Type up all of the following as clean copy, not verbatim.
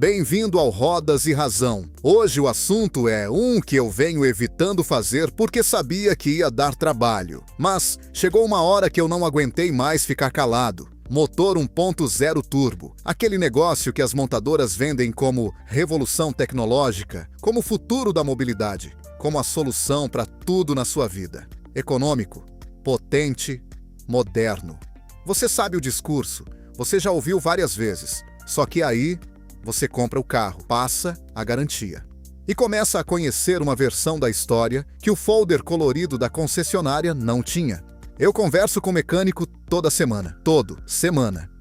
Bem-vindo ao Rodas e Razão. Hoje o assunto é um que eu venho evitando fazer porque sabia que ia dar trabalho. Mas chegou uma hora que eu não aguentei mais ficar calado. Motor 1.0 turbo, aquele negócio que as montadoras vendem como revolução tecnológica, como o futuro da mobilidade, como a solução para tudo na sua vida. Econômico, potente, moderno. Você sabe o discurso, você já ouviu várias vezes, só que aí você compra o carro, passa a garantia. E começa a conhecer uma versão da história que o folder colorido da concessionária não tinha. Eu converso com o mecânico toda semana.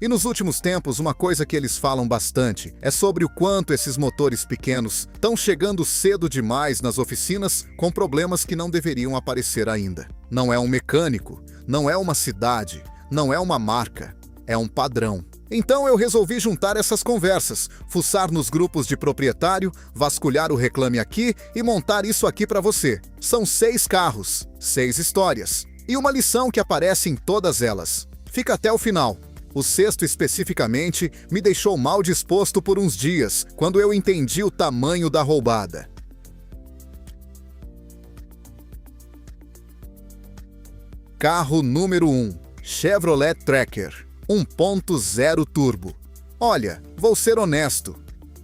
E nos últimos tempos, uma coisa que eles falam bastante é sobre o quanto esses motores pequenos estão chegando cedo demais nas oficinas com problemas que não deveriam aparecer ainda. Não é um mecânico, não é uma cidade, não é uma marca, é um padrão. Então eu resolvi juntar essas conversas, fuçar nos grupos de proprietário, vasculhar o Reclame Aqui e montar isso aqui para você. São 6 carros, 6 histórias. E uma lição que aparece em todas elas. Fica até o final. O sexto especificamente me deixou mal disposto por uns dias, quando eu entendi o tamanho da roubada. Carro número 1. Chevrolet Tracker 1.0 turbo. Olha, vou ser honesto.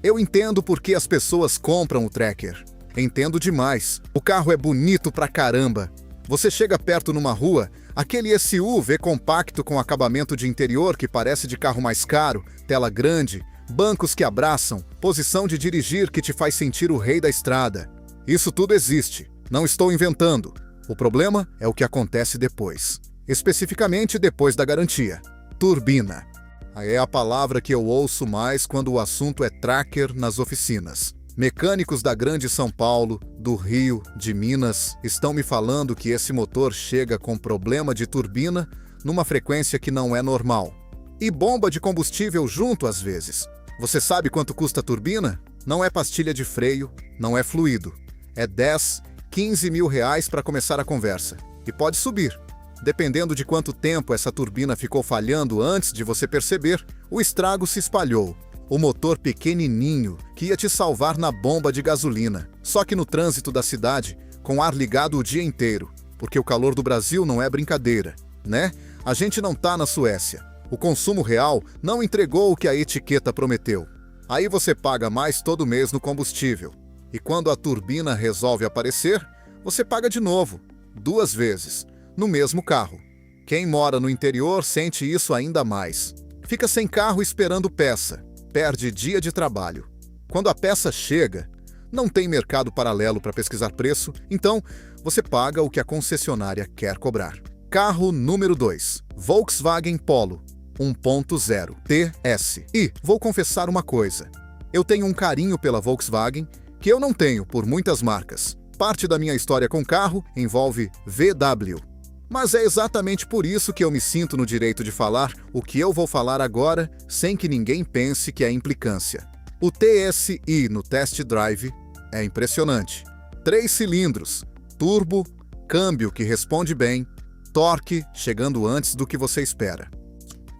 Eu entendo por que as pessoas compram o Tracker. Entendo demais. O carro é bonito pra caramba. Você chega perto numa rua, aquele SUV compacto com acabamento de interior que parece de carro mais caro, tela grande, bancos que abraçam, posição de dirigir que te faz sentir o rei da estrada. Isso tudo existe. Não estou inventando. O problema é o que acontece depois. Especificamente depois da garantia. Turbina. É a palavra que eu ouço mais quando o assunto é tracker nas oficinas. Mecânicos da Grande São Paulo, do Rio, de Minas, estão me falando que esse motor chega com problema de turbina numa frequência que não é normal. E bomba de combustível junto às vezes. Você sabe quanto custa a turbina? Não é pastilha de freio, não é fluido. É 10, 15 mil reais para começar a conversa. E pode subir. Dependendo de quanto tempo essa turbina ficou falhando antes de você perceber, o estrago se espalhou. O motor pequenininho que ia te salvar na bomba de gasolina. Só que no trânsito da cidade, com ar ligado o dia inteiro. Porque o calor do Brasil não é brincadeira, né? A gente não tá na Suécia. O consumo real não entregou o que a etiqueta prometeu. Aí você paga mais todo mês no combustível. E quando a turbina resolve aparecer, você paga de novo, 2 vezes. No mesmo carro. Quem mora no interior sente isso ainda mais. Fica sem carro esperando peça, perde dia de trabalho. Quando a peça chega, não tem mercado paralelo para pesquisar preço, então você paga o que a concessionária quer cobrar. Carro número 2, Volkswagen Polo 1.0 TS. E vou confessar uma coisa, eu tenho um carinho pela Volkswagen que eu não tenho por muitas marcas. Parte da minha história com carro envolve VW. Mas é exatamente por isso que eu me sinto no direito de falar o que eu vou falar agora, sem que ninguém pense que é implicância. O TSI no Test Drive é impressionante. 3 cilindros, turbo, câmbio que responde bem, torque chegando antes do que você espera.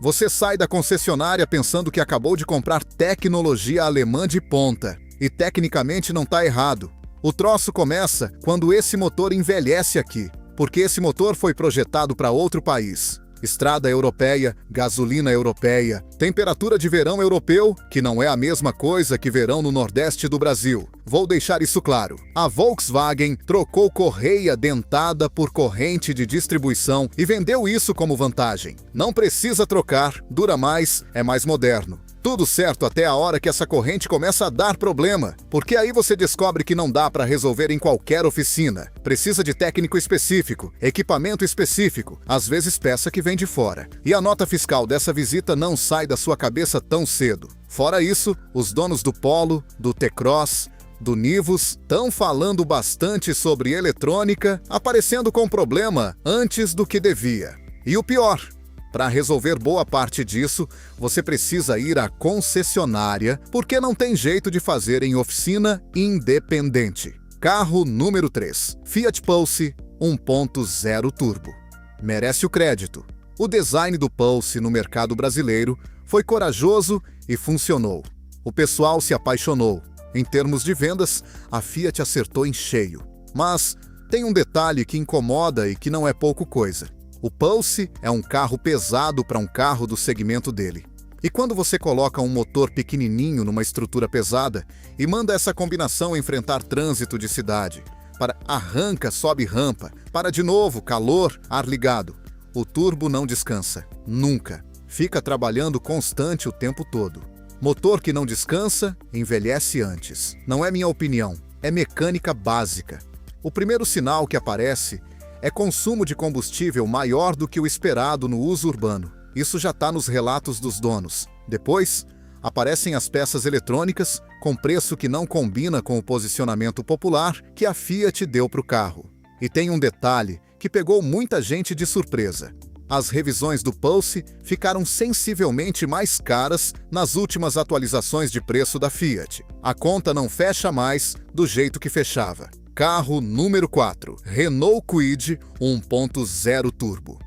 Você sai da concessionária pensando que acabou de comprar tecnologia alemã de ponta. E tecnicamente não está errado. O troço começa quando esse motor envelhece aqui. Porque esse motor foi projetado para outro país. Estrada europeia, gasolina europeia, temperatura de verão europeu, que não é a mesma coisa que verão no Nordeste do Brasil. Vou deixar isso claro. A Volkswagen trocou correia dentada por corrente de distribuição e vendeu isso como vantagem. Não precisa trocar, dura mais, é mais moderno. Tudo certo até a hora que essa corrente começa a dar problema, porque aí você descobre que não dá para resolver em qualquer oficina. Precisa de técnico específico, equipamento específico, às vezes peça que vem de fora. E a nota fiscal dessa visita não sai da sua cabeça tão cedo. Fora isso, os donos do Polo, do T-Cross, do Nivus estão falando bastante sobre eletrônica, aparecendo com problema antes do que devia. E o pior, para resolver boa parte disso, você precisa ir à concessionária, porque não tem jeito de fazer em oficina independente. Carro número 3, Fiat Pulse 1.0 Turbo. Merece o crédito. O design do Pulse no mercado brasileiro foi corajoso e funcionou. O pessoal se apaixonou. Em termos de vendas, a Fiat acertou em cheio. Mas tem um detalhe que incomoda e que não é pouco coisa. O Pulse é um carro pesado para um carro do segmento dele. E quando você coloca um motor pequenininho numa estrutura pesada e manda essa combinação enfrentar trânsito de cidade, para arranca, sobe rampa, para de novo, calor, ar ligado, o turbo não descansa, nunca. Fica trabalhando constante o tempo todo. Motor que não descansa, envelhece antes. Não é minha opinião, é mecânica básica. O primeiro sinal que aparece é consumo de combustível maior do que o esperado no uso urbano. Isso já está nos relatos dos donos. Depois, aparecem as peças eletrônicas com preço que não combina com o posicionamento popular que a Fiat deu para o carro. E tem um detalhe que pegou muita gente de surpresa. As revisões do Pulse ficaram sensivelmente mais caras nas últimas atualizações de preço da Fiat. A conta não fecha mais do jeito que fechava. Carro número 4, Renault Kwid 1.0 Turbo.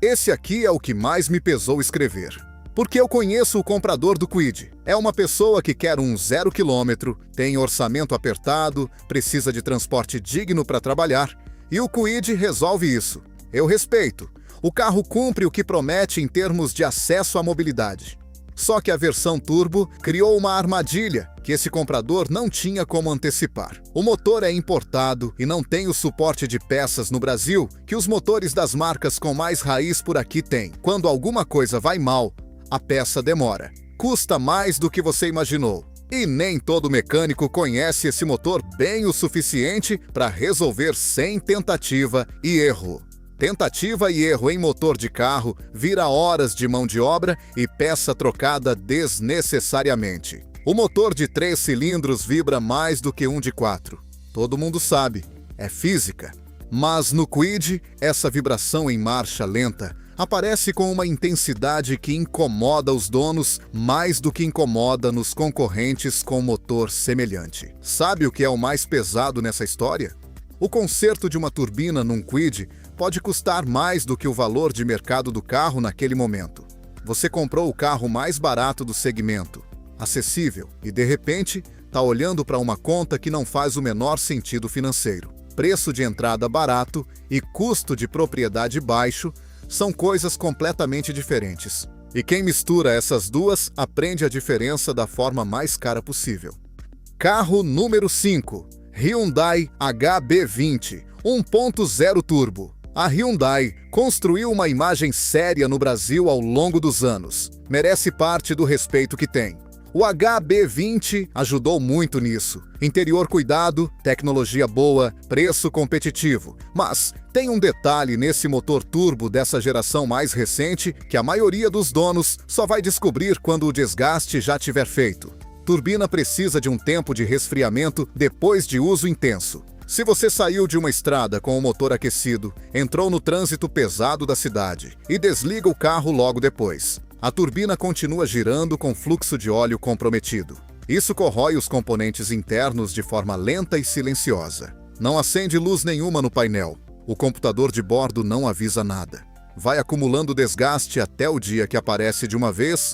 Esse aqui é o que mais me pesou escrever. Porque eu conheço o comprador do Kwid. É uma pessoa que quer um 0 km, tem orçamento apertado, precisa de transporte digno para trabalhar, e o Kwid resolve isso. Eu respeito. O carro cumpre o que promete em termos de acesso à mobilidade. Só que a versão turbo criou uma armadilha que esse comprador não tinha como antecipar. O motor é importado e não tem o suporte de peças no Brasil que os motores das marcas com mais raiz por aqui têm. Quando alguma coisa vai mal, a peça demora. Custa mais do que você imaginou. E nem todo mecânico conhece esse motor bem o suficiente para resolver sem tentativa e erro. Tentativa e erro em motor de carro vira horas de mão de obra e peça trocada desnecessariamente. O motor de 3 cilindros vibra mais do que um de 4. Todo mundo sabe, é física. Mas no Kwid, essa vibração em marcha lenta aparece com uma intensidade que incomoda os donos mais do que incomoda nos concorrentes com motor semelhante. Sabe o que é o mais pesado nessa história? O conserto de uma turbina num Kwid pode custar mais do que o valor de mercado do carro naquele momento. Você comprou o carro mais barato do segmento, acessível, e de repente está olhando para uma conta que não faz o menor sentido financeiro. Preço de entrada barato e custo de propriedade baixo são coisas completamente diferentes. E quem mistura essas duas aprende a diferença da forma mais cara possível. Carro número 5. Hyundai HB20 1.0 Turbo. A Hyundai construiu uma imagem séria no Brasil ao longo dos anos. Merece parte do respeito que tem. O HB20 ajudou muito nisso. Interior cuidado, tecnologia boa, preço competitivo. Mas tem um detalhe nesse motor turbo dessa geração mais recente que a maioria dos donos só vai descobrir quando o desgaste já tiver feito. Turbina precisa de um tempo de resfriamento depois de uso intenso. Se você saiu de uma estrada com o motor aquecido, entrou no trânsito pesado da cidade e desliga o carro logo depois, a turbina continua girando com fluxo de óleo comprometido. Isso corrói os componentes internos de forma lenta e silenciosa. Não acende luz nenhuma no painel. O computador de bordo não avisa nada. Vai acumulando desgaste até o dia que aparece de uma vez,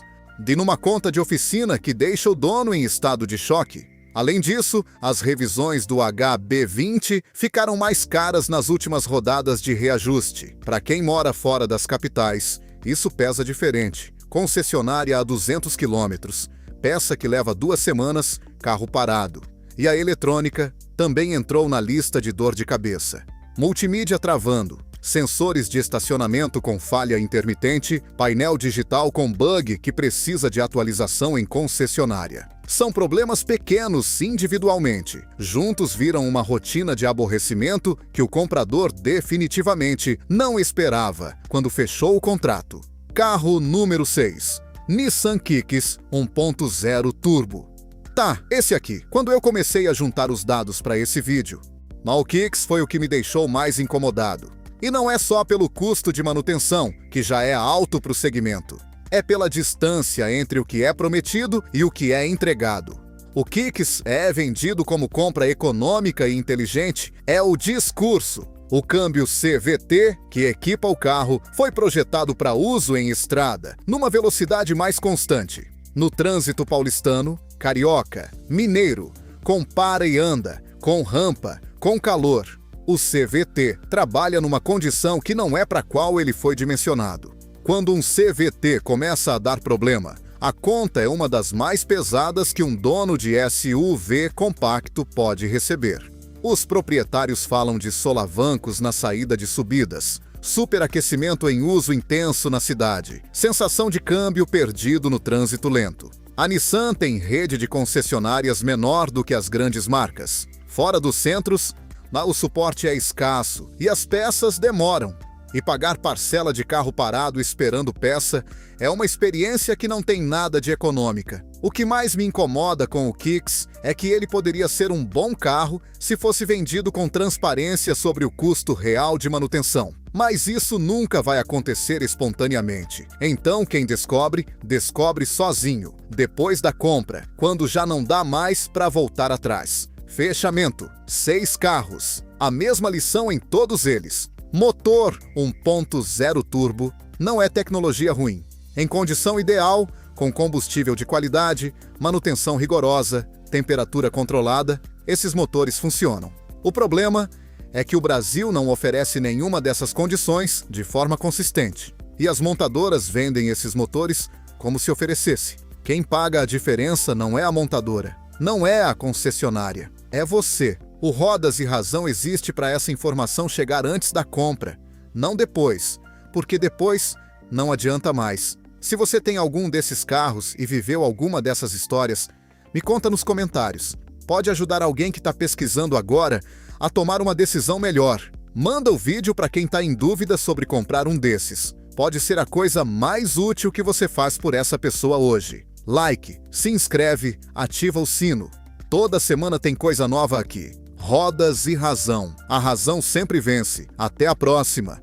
numa conta de oficina que deixa o dono em estado de choque. Além disso, as revisões do HB20 ficaram mais caras nas últimas rodadas de reajuste. Para quem mora fora das capitais, isso pesa diferente. Concessionária a 200 km, peça que leva 2 semanas, carro parado. E a eletrônica também entrou na lista de dor de cabeça. Multimídia travando, sensores de estacionamento com falha intermitente, painel digital com bug que precisa de atualização em concessionária. São problemas pequenos individualmente, juntos viram uma rotina de aborrecimento que o comprador definitivamente não esperava quando fechou o contrato. Carro número 6. Nissan Kicks 1.0 Turbo. Tá, esse aqui. Quando eu comecei a juntar os dados para esse vídeo, o Kicks foi o que me deixou mais incomodado. E não é só pelo custo de manutenção, que já é alto para o segmento. É pela distância entre o que é prometido e o que é entregado. O Kicks é vendido como compra econômica e inteligente, é o discurso. O câmbio CVT, que equipa o carro, foi projetado para uso em estrada, numa velocidade mais constante. No trânsito paulistano, carioca, mineiro, com para e anda, com rampa, com calor, o CVT trabalha numa condição que não é para qual ele foi dimensionado. Quando um CVT começa a dar problema, a conta é uma das mais pesadas que um dono de SUV compacto pode receber. Os proprietários falam de solavancos na saída de subidas, superaquecimento em uso intenso na cidade, sensação de câmbio perdido no trânsito lento. A Nissan tem rede de concessionárias menor do que as grandes marcas. Fora dos centros, lá o suporte é escasso e as peças demoram. E pagar parcela de carro parado esperando peça é uma experiência que não tem nada de econômica. O que mais me incomoda com o Kicks é que ele poderia ser um bom carro se fosse vendido com transparência sobre o custo real de manutenção. Mas isso nunca vai acontecer espontaneamente. Então quem descobre, descobre sozinho, depois da compra, quando já não dá mais para voltar atrás. Fechamento: 6 carros. A mesma lição em todos eles. Motor 1.0 turbo não é tecnologia ruim. Em condição ideal, com combustível de qualidade, manutenção rigorosa, temperatura controlada, esses motores funcionam. O problema é que o Brasil não oferece nenhuma dessas condições de forma consistente. E as montadoras vendem esses motores como se oferecesse. Quem paga a diferença não é a montadora, não é a concessionária, é você. O Rodas e Razão existe para essa informação chegar antes da compra, não depois, porque depois não adianta mais. Se você tem algum desses carros e viveu alguma dessas histórias, me conta nos comentários. Pode ajudar alguém que está pesquisando agora a tomar uma decisão melhor. Manda o vídeo para quem está em dúvida sobre comprar um desses. Pode ser a coisa mais útil que você faz por essa pessoa hoje. Like, se inscreve, ativa o sino. Toda semana tem coisa nova aqui. Rodas e Razão. A razão sempre vence. Até a próxima!